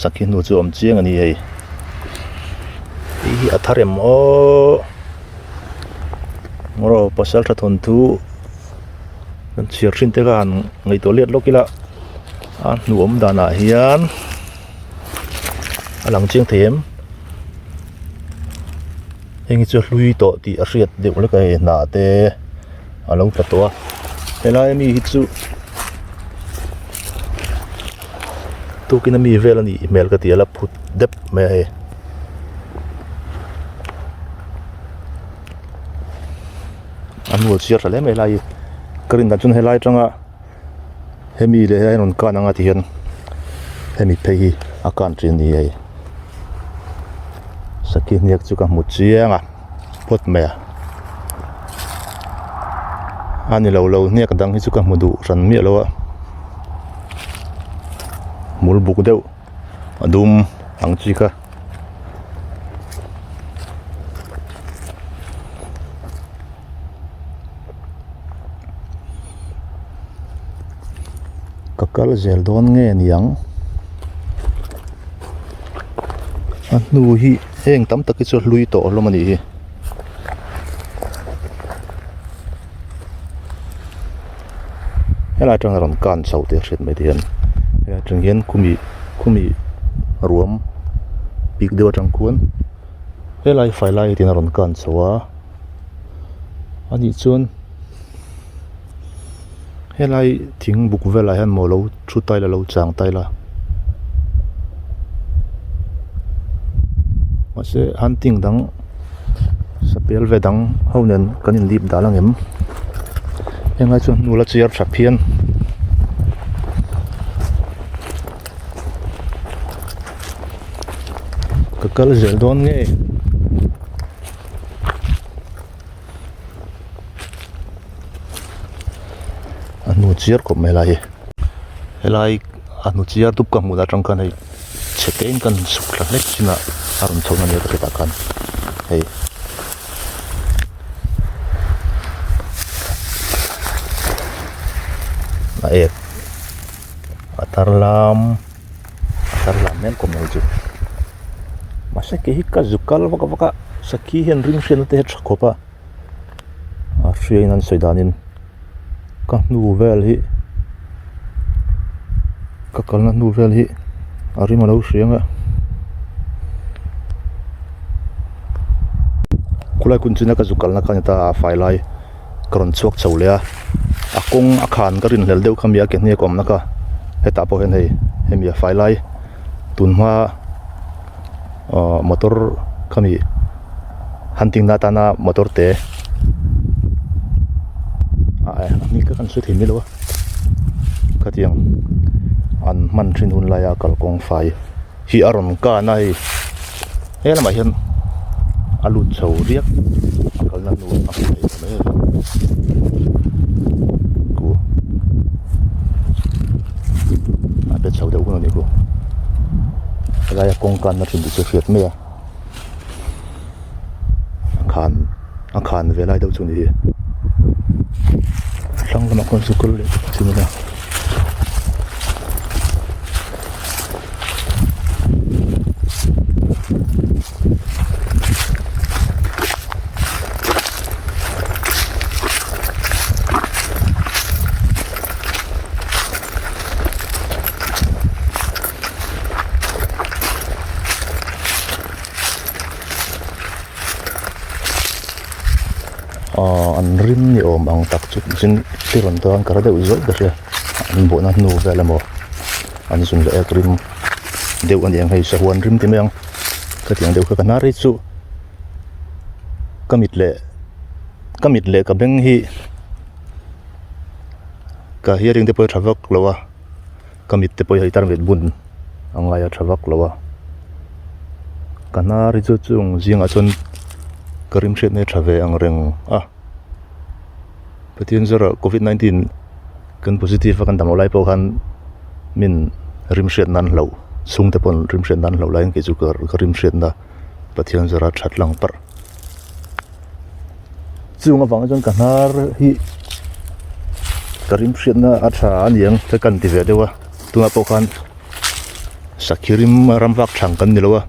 sakhi nu chu om chiang ani hei hi atharem o moro pasal tha thon thu kan chiar thin te kan ngai to liat lokila a nu om dana hian alang chiang them hengi chu hlui to ti a riat deuh le kai na te alo patwa helai mi hi chu tu kina mi vel ani email ka ti ala phut dep me he anul chiar thale me lai karin da chun helai tanga hemi le hai non ka nanga ti hian hemi phei akan trin ni ai sakhi niak chu ka mu chianga pot me ani lo lo niak dang hi chu ka mu du ran mi lo mul buk deuh adum ang chi kha kakal zel don nge niang anu hi heng tam taki chu hlui to lo mani hi helai tang ron kan chau te hret mai dian helai tang hian khumi ruam pik dewa tang kuan helai fai lai tin ron kan chawa ani chuan helai thing buk vela han mo lo thu tai la lo chang tai la mase hunting dang sapel ve dang honen kanin lip dalang em enga chu nula chiar thaphian kakal zel don nge anu chiar ko melai helai anu chiar tup ka mu da tang kan hei chetein kan sukla lek china aron chona ne ka ta kan hei na ek atarlam men ko mai chu masa ke hi ka zukal waka sakhi hen ring shen te khopa a hrian an soidanin ka nu vel hi ka kalna nu vel hi ari malo hrianga kulai kun china ka zukal na kan ta fai lai karon chuak chole a akong akhan ka rin hlel deuh khamia ke hne kom naka heta po hen hei hemia fai lai tunma motor kami hunting na tana motor te mi ka kan su thi mi lo ka tiang an man thin hun la ya kal kong fai hi aron ka na hi hela ma hian alu chau riak kal na nu a fai me ku a be chau deuh ni ku la ya kong kan na thin chu fiat me a khan ve lai deuh chu ni sang lama kon su kul le chimina an rim ni om ang tak chu chin tiron to an kara deuh zol da hria an bo na nu vela mo an zun le ek rim deuh an yang hei sa huan rim ti meang ka tiang deuh ka na ri chu kamit le ka beng hi ka hearing te poi thavak lowa kamit te poi hai tar vet bun angaya thavak lowa kana ri chu chung jinga chon karim shet ne thave ang reng pathian zara covid-19 kan positive kan damolai po kan min rim shet nan lo sung te pon rim shet nan lo lain ke chu karim shet na pathian zara that lang par chung awang jon kanar hi karim shet na atha aniang te kan ti ve dewa tunga po kan sakhirim ram vak thang kan nilowa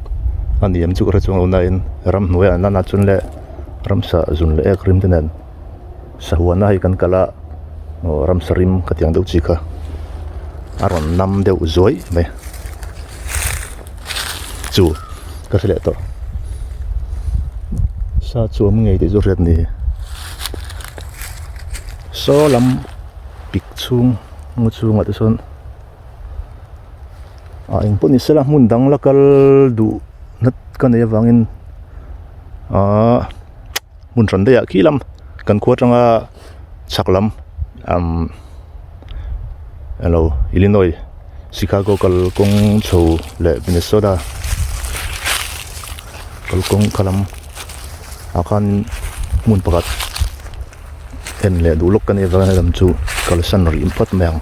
ani am chu ra chung ona in ram hnuai an na chun le ram sa zun le ek rim tenen sahuana hi kan kala ram sarim katiang deuh chi kha aron nam deuh zoi me chu ka sele to sa chu am ngei te zo riat ni so lam pik chung ngu chung atu son ing pun isela mun dang lakal du nat kan e wangin mun ran de ya kilam kan khuatanga chaklam hello Illinois Chicago kal kong chho le Minnesota kal kong kalam akan mun pakat en le du lok kan e wangin lam chu kal san ri impat meang